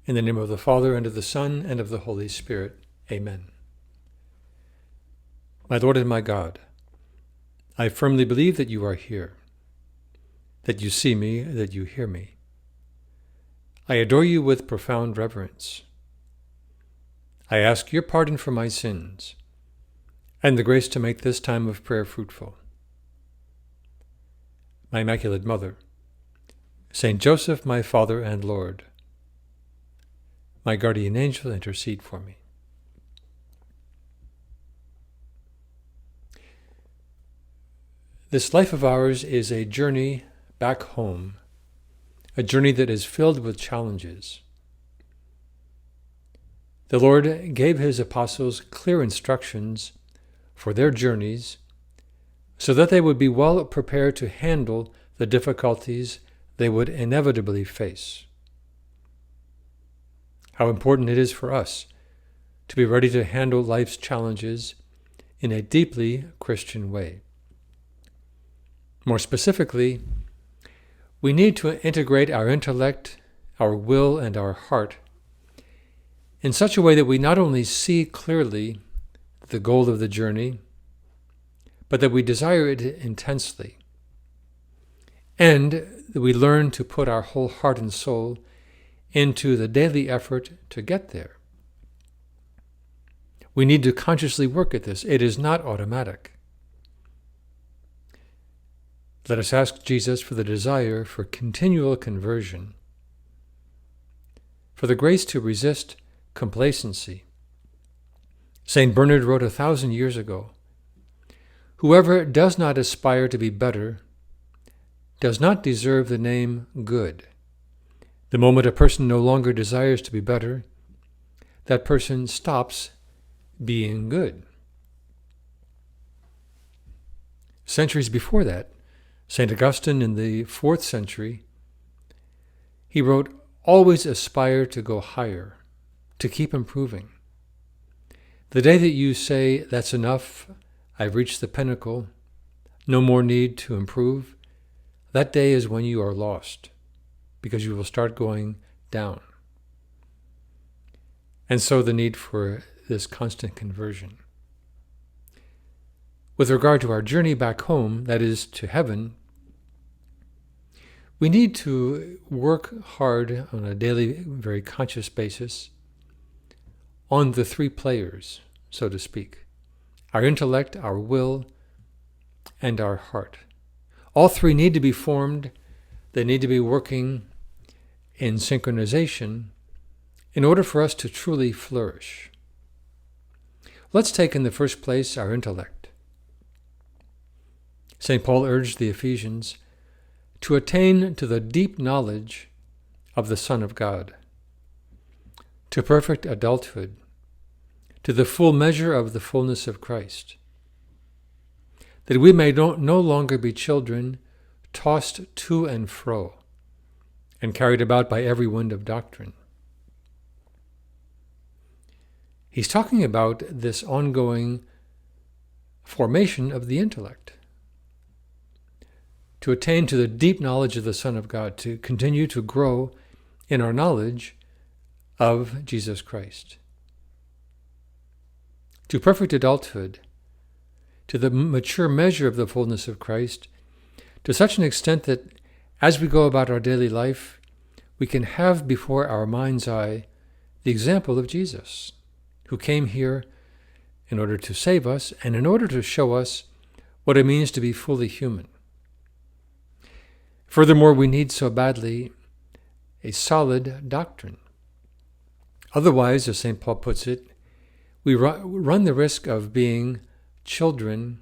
In the name of the Father, and of the Son, and of the Holy Spirit. Amen. My Lord and my God, I firmly believe that you are here, that you see me, that you hear me. I adore you with profound reverence. I ask your pardon for my sins, and the grace to make this time of prayer fruitful. My Immaculate Mother, Saint Joseph, my Father and Lord, my guardian angel, intercede for me. This life of ours is a journey back home, a journey that is filled with challenges. The Lord gave his apostles clear instructions for their journeys so that they would be well prepared to handle the difficulties they would inevitably face. How important it is for us to be ready to handle life's challenges in a deeply Christian way. More specifically, we need to integrate our intellect, our will, and our heart in such a way that we not only see clearly the goal of the journey, but that we desire it intensely, and that we learn to put our whole heart and soul into the daily effort to get there. We need to consciously work at this. It is not automatic. Let us ask Jesus for the desire for continual conversion, for the grace to resist complacency. St. Bernard wrote 1,000 years ago, "Whoever does not aspire to be better does not deserve the name good. The moment a person no longer desires to be better, that person stops being good." Centuries before that, St. Augustine in the 4th century, he wrote, "Always aspire to go higher, to keep improving. The day that you say, 'That's enough, I've reached the pinnacle, no more need to improve,' that day is when you are lost, because you will start going down." And so the need for this constant conversion. With regard to our journey back home, that is, to heaven, we need to work hard on a daily, very conscious basis on the 3 players, so to speak: our intellect, our will, and our heart. All 3 need to be formed. They need to be working in synchronization in order for us to truly flourish. Let's take in the first place our intellect. St. Paul urged the Ephesians to attain to the deep knowledge of the Son of God, to perfect adulthood, to the full measure of the fullness of Christ, that we may no longer be children tossed to and fro and carried about by every wind of doctrine. He's talking about this ongoing formation of the intellect, to attain to the deep knowledge of the Son of God, to continue to grow in our knowledge of Jesus Christ, to perfect adulthood, to the mature measure of the fullness of Christ, to such an extent that as we go about our daily life, we can have before our mind's eye the example of Jesus, who came here in order to save us and in order to show us what it means to be fully human. Furthermore, we need so badly a solid doctrine. Otherwise, as St. Paul puts it, we run the risk of being children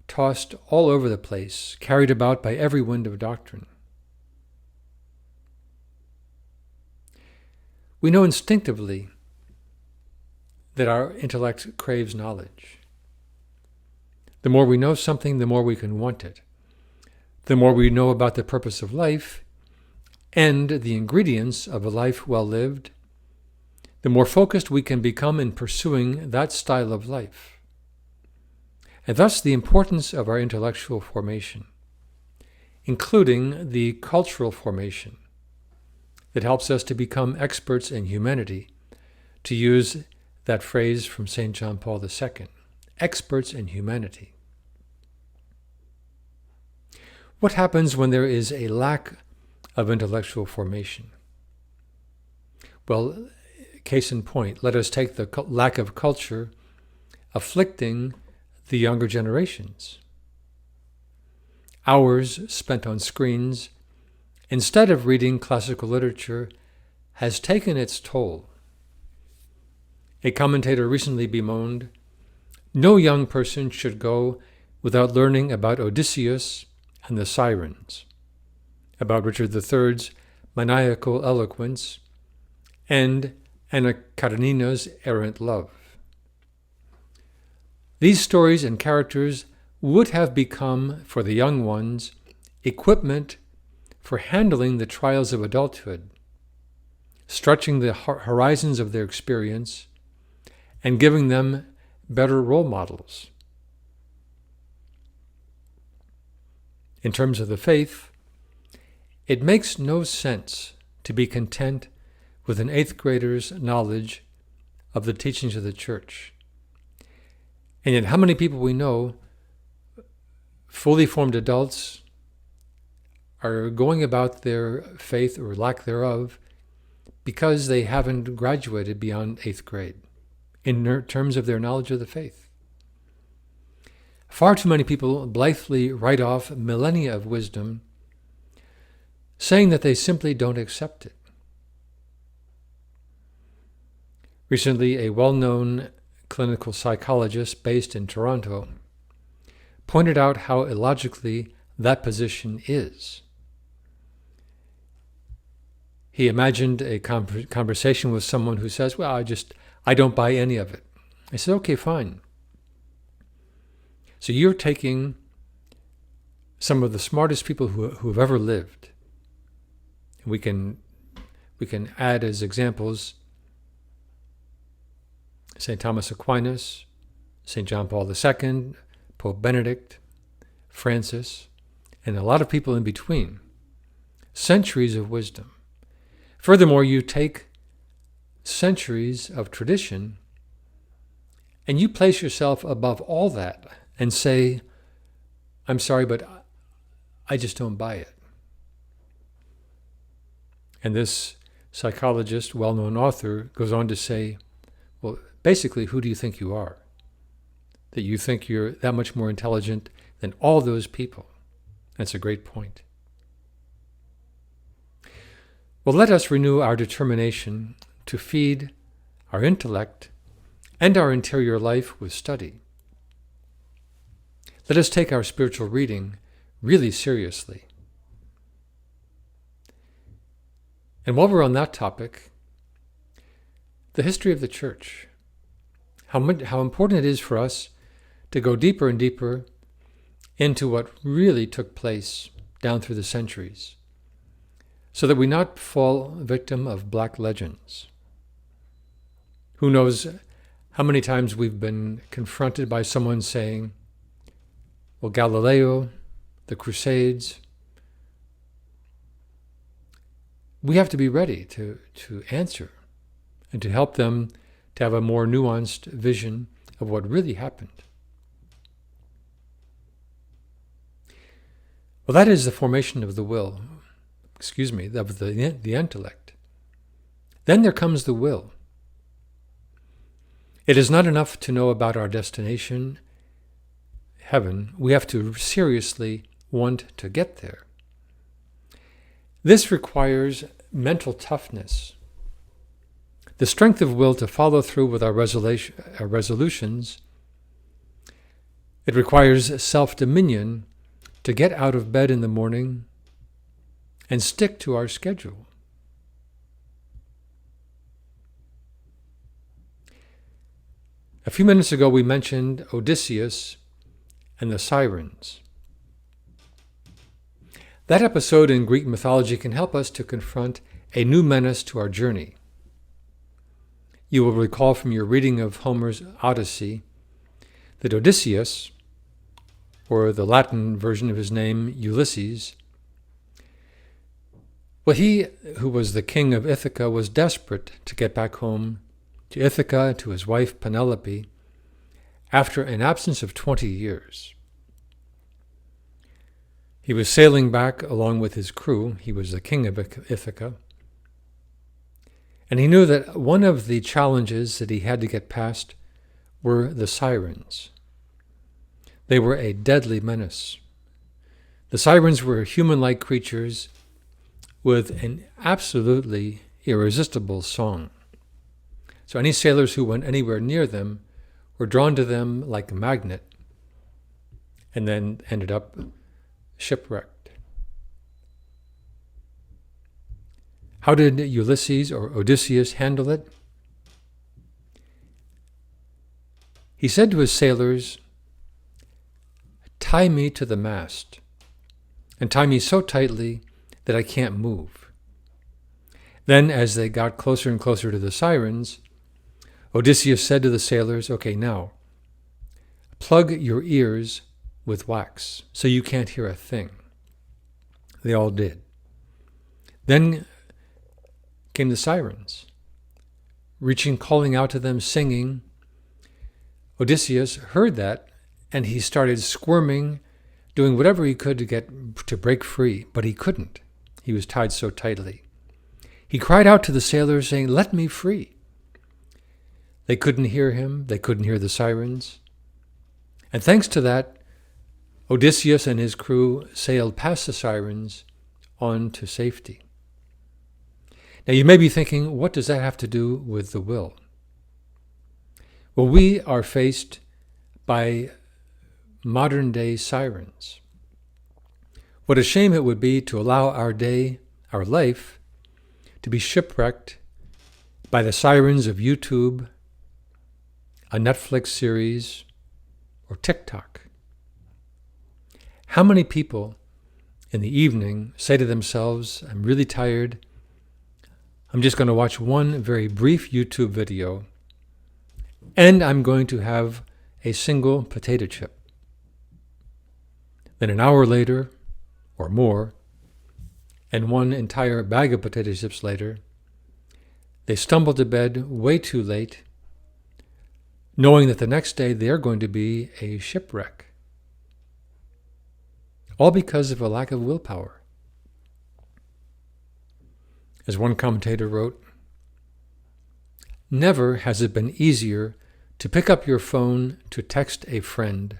tossed all over the place, carried about by every wind of doctrine. We know instinctively that our intellect craves knowledge. The more we know something, the more we can want it. The more we know about the purpose of life and the ingredients of a life well lived, the more focused we can become in pursuing that style of life. And thus the importance of our intellectual formation, including the cultural formation, that helps us to become experts in humanity, to use that phrase from St. John Paul II, experts in humanity. What happens when there is a lack of intellectual formation? Well, case in point, let us take the lack of culture afflicting the younger generations. Hours spent on screens instead of reading classical literature has taken its toll. A commentator recently bemoaned, "No young person should go without learning about Odysseus and the sirens, about Richard III's maniacal eloquence, and Anna Karenina's errant love." These stories and characters would have become, for the young ones, equipment for handling the trials of adulthood, stretching the horizons of their experience, and giving them better role models. In terms of the faith, it makes no sense to be content with an 8th grader's knowledge of the teachings of the Church. And yet, how many people we know, fully formed adults, are going about their faith or lack thereof because they haven't graduated beyond 8th grade in terms of their knowledge of the faith. Far too many people blithely write off millennia of wisdom, saying that they simply don't accept it. Recently, a well-known clinical psychologist based in Toronto pointed out how illogically that position is. He imagined a conversation with someone who says, "Well, I don't buy any of it." I said, "Okay, fine. So you're taking some of the smartest people who have ever lived. We can add as examples St. Thomas Aquinas, St. John Paul II, Pope Benedict, Francis, and a lot of people in between. Centuries of wisdom. Furthermore, you take centuries of tradition and you place yourself above all that and say, "I'm sorry, but I just don't buy it." And this psychologist, well-known author, goes on to say, well, basically, who do you think you are? That you think you're that much more intelligent than all those people. That's a great point. Well, let us renew our determination to feed our intellect and our interior life with study. Let us take our spiritual reading really seriously. And while we're on that topic, the history of the Church, how important it is for us to go deeper and deeper into what really took place down through the centuries, so that we not fall victim of black legends. Who knows how many times we've been confronted by someone saying, well, Galileo, the Crusades. We have to be ready to answer and to help them to have a more nuanced vision of what really happened. Well, that is the formation of the will, of the intellect. Then there comes the will. It is not enough to know about our destination, heaven. We have to seriously want to get there. This requires mental toughness, the strength of will to follow through with our resolutions. It requires self-dominion to get out of bed in the morning and stick to our schedule. A few minutes ago, we mentioned Odysseus and the sirens. That episode in Greek mythology can help us to confront a new menace to our journey. You will recall from your reading of Homer's Odyssey that Odysseus, or the Latin version of his name, Ulysses, Well, he who was the king of Ithaca was desperate to get back home to Ithaca, to his wife Penelope, after an absence of 20 years. He was sailing back along with his crew. He was the king of Ithaca. And he knew that one of the challenges that he had to get past were the sirens. They were a deadly menace. The sirens were human-like creatures with an absolutely irresistible song. So any sailors who went anywhere near them were drawn to them like a magnet and then ended up shipwrecked. How did Ulysses or Odysseus handle it? He said to his sailors, "Tie me to the mast, and tie me so tightly that I can't move." Then, as they got closer and closer to the sirens, Odysseus said to the sailors, "Okay, now, plug your ears with wax so you can't hear a thing." They all did. Then came the sirens, reaching, calling out to them, singing. Odysseus heard that, and he started squirming, doing whatever he could to break free, but he couldn't. He was tied so tightly. He cried out to the sailors, saying, "Let me free." They couldn't hear him. They couldn't hear the sirens. And thanks to that, Odysseus and his crew sailed past the sirens on to safety. Now you may be thinking, what does that have to do with the will? Well, we are faced by modern-day sirens. What a shame it would be to allow our day, our life, to be shipwrecked by the sirens of YouTube, a Netflix series, or Tik Tok. How many people in the evening say to themselves, "I'm really tired. I'm just going to watch one very brief YouTube video, and I'm going to have a single potato chip." Then an hour later, or more, and one entire bag of potato chips later, they stumble to bed way too late, knowing that the next day they're going to be a shipwreck. All because of a lack of willpower. As one commentator wrote, "Never has it been easier to pick up your phone to text a friend,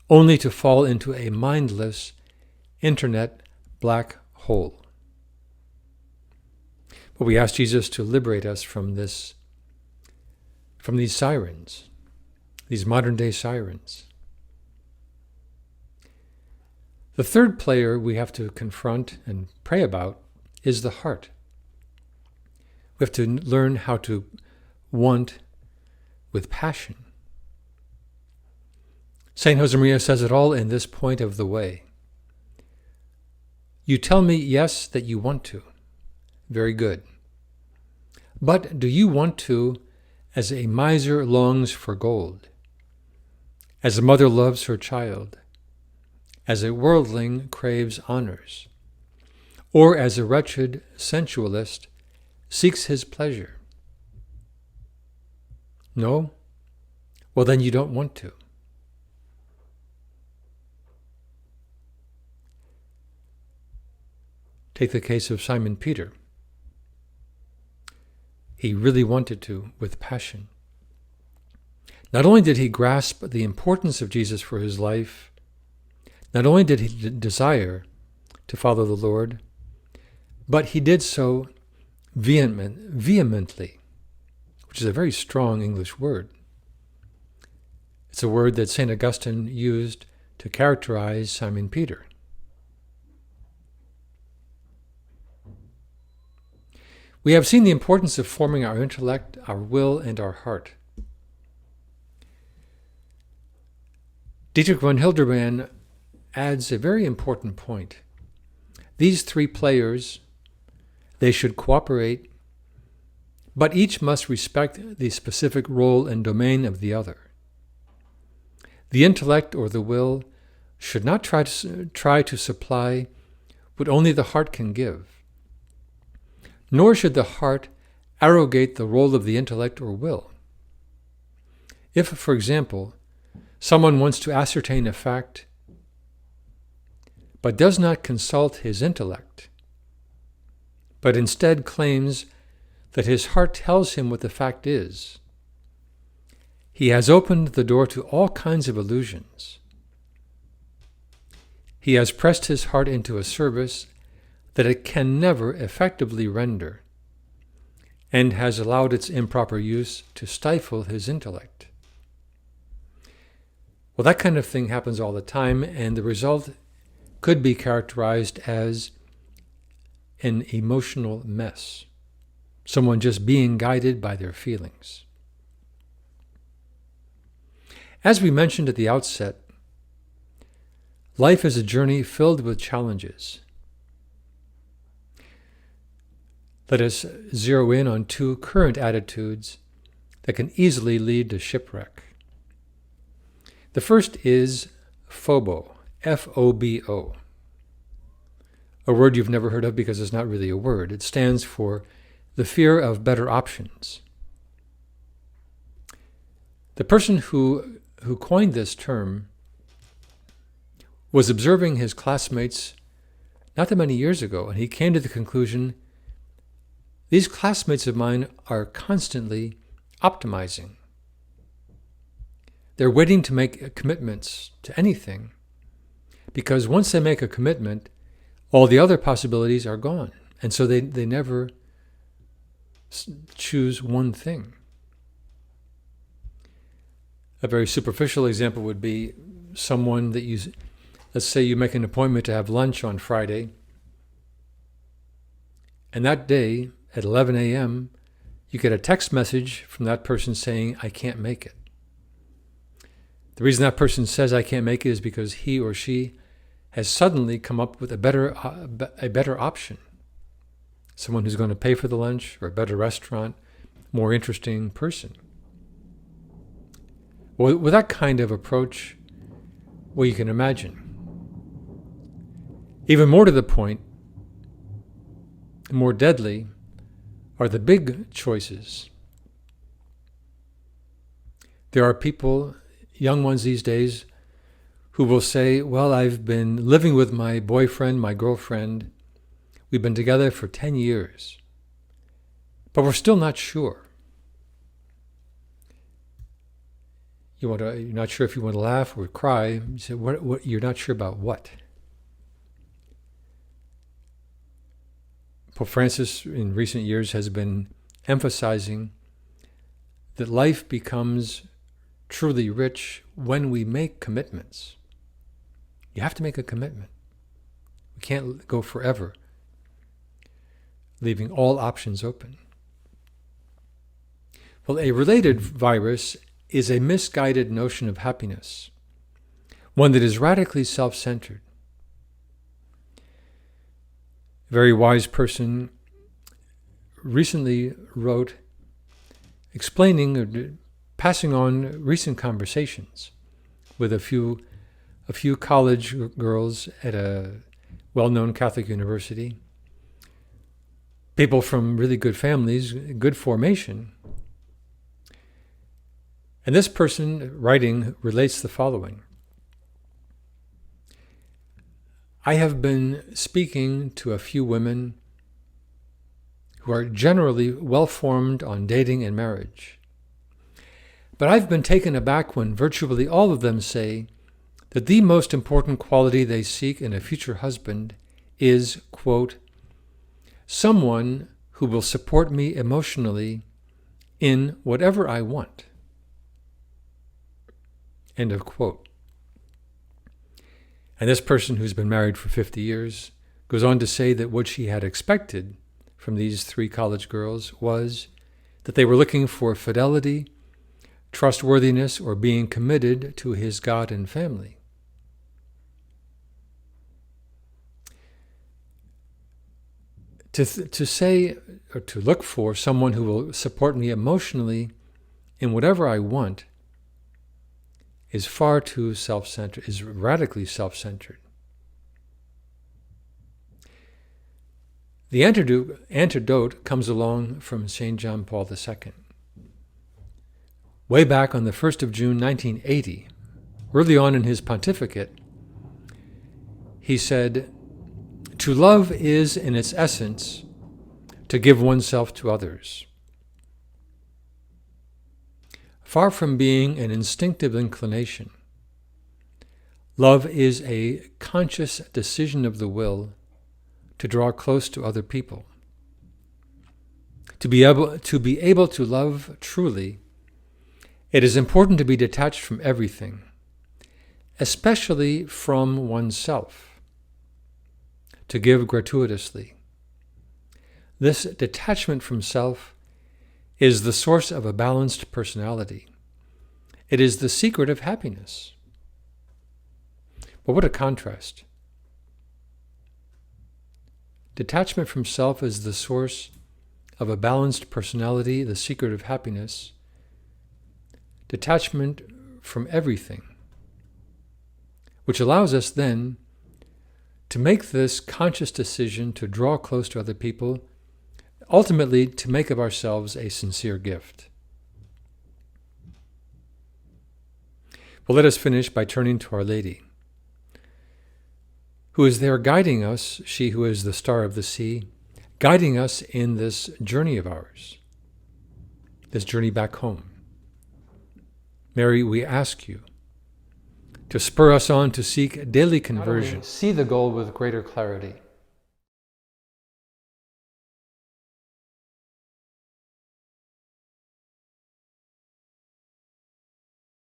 only to fall into a mindless internet black hole." But we ask Jesus to liberate us from these sirens, these modern-day sirens. The third player we have to confront and pray about is the heart. We have to learn how to want with passion. St. Josemaria says it all in this point of the way. You tell me, yes, that you want to. Very good. But do you want to as a miser longs for gold, as a mother loves her child, as a worldling craves honors, or as a wretched sensualist seeks his pleasure? No? Well, then you don't want to. Take the case of Simon Peter. He really wanted to with passion. Not only did he grasp the importance of Jesus for his life, not only did he desire to follow the Lord, but he did so vehemently, which is a very strong English word. It's a word that St. Augustine used to characterize Simon Peter. We have seen the importance of forming our intellect, our will, and our heart. Dietrich von Hildebrand adds a very important point. These three players, they should cooperate, but each must respect the specific role and domain of the other. The intellect or the will should not try to supply what only the heart can give. nor should the heart arrogate the role of the intellect or will. If, for example, someone wants to ascertain a fact, but does not consult his intellect, but instead claims that his heart tells him what the fact is, he has opened the door to all kinds of illusions. He has pressed his heart into a service that it can never effectively render, and has allowed its improper use to stifle his intellect. Well, that kind of thing happens all the time, and the result could be characterized as an emotional mess. Someone just being guided by their feelings. As we mentioned at the outset, life is a journey filled with challenges. Let us zero in on two current attitudes that can easily lead to shipwreck. The first is phobo, F-O-B-O, a word you've never heard of because it's not really a word. It stands for the fear of better options. The person who coined this term was observing his classmates not that many years ago, and he came to the conclusion, these classmates of mine are constantly optimizing. They're waiting to make commitments to anything, because once they make a commitment, all the other possibilities are gone. And so they never choose one thing. A very superficial example would be someone that let's say you make an appointment to have lunch on Friday, and that day at 11 a.m., you get a text message from that person saying, I can't make it. The reason that person says I can't make it is because he or she has suddenly come up with a better option. Someone who's going to pay for the lunch, or a better restaurant, more interesting person. Well, with that kind of approach, well, you can imagine. Even more to the point, more deadly, are the big choices. There are people, young ones these days, who will say, well, I've been living with my boyfriend, my girlfriend. We've been together for 10 years, but we're still not sure. You're not sure if you want to laugh or cry. You say, what? You're not sure about what? Pope Francis in recent years has been emphasizing that life becomes truly rich when we make commitments. You have to make a commitment. We can't go forever, leaving all options open. Well, a related virus is a misguided notion of happiness, one that is radically self-centered. A very wise person recently wrote explaining or passing on recent conversations with a few college girls at a well-known Catholic university, people from really good families, good formation. And this person writing relates the following. I have been speaking to a few women who are generally well-formed on dating and marriage. But I've been taken aback when virtually all of them say that the most important quality they seek in a future husband is, quote, someone who will support me emotionally in whatever I want. End of quote. And this person, who's been married for 50 years, goes on to say that what she had expected from these three college girls was that they were looking for fidelity, trustworthiness, or being committed to his God and family. To say, or to look for someone who will support me emotionally in whatever I want is far too self-centered, is radically self-centered. The antidote comes along from St. John Paul II. Way back on the 1st of June 1980, early on in his pontificate, he said, "To love is, in its essence, to give oneself to others. Far from being an instinctive inclination, love is a conscious decision of the will to draw close to other people. To be able to love truly, it is important to be detached from everything, especially from oneself, to give gratuitously. This detachment from self is the source of a balanced personality. It is the secret of happiness." But what a contrast. Detachment from self is the source of a balanced personality, the secret of happiness. Detachment from everything, which allows us then to make this conscious decision to draw close to other people, ultimately to make of ourselves a sincere gift. Well, let us finish by turning to Our Lady, who is there guiding us, she who is the star of the sea, guiding us in this journey of ours, this journey back home. Mary, we ask you to spur us on to seek daily conversion, see the goal with greater clarity,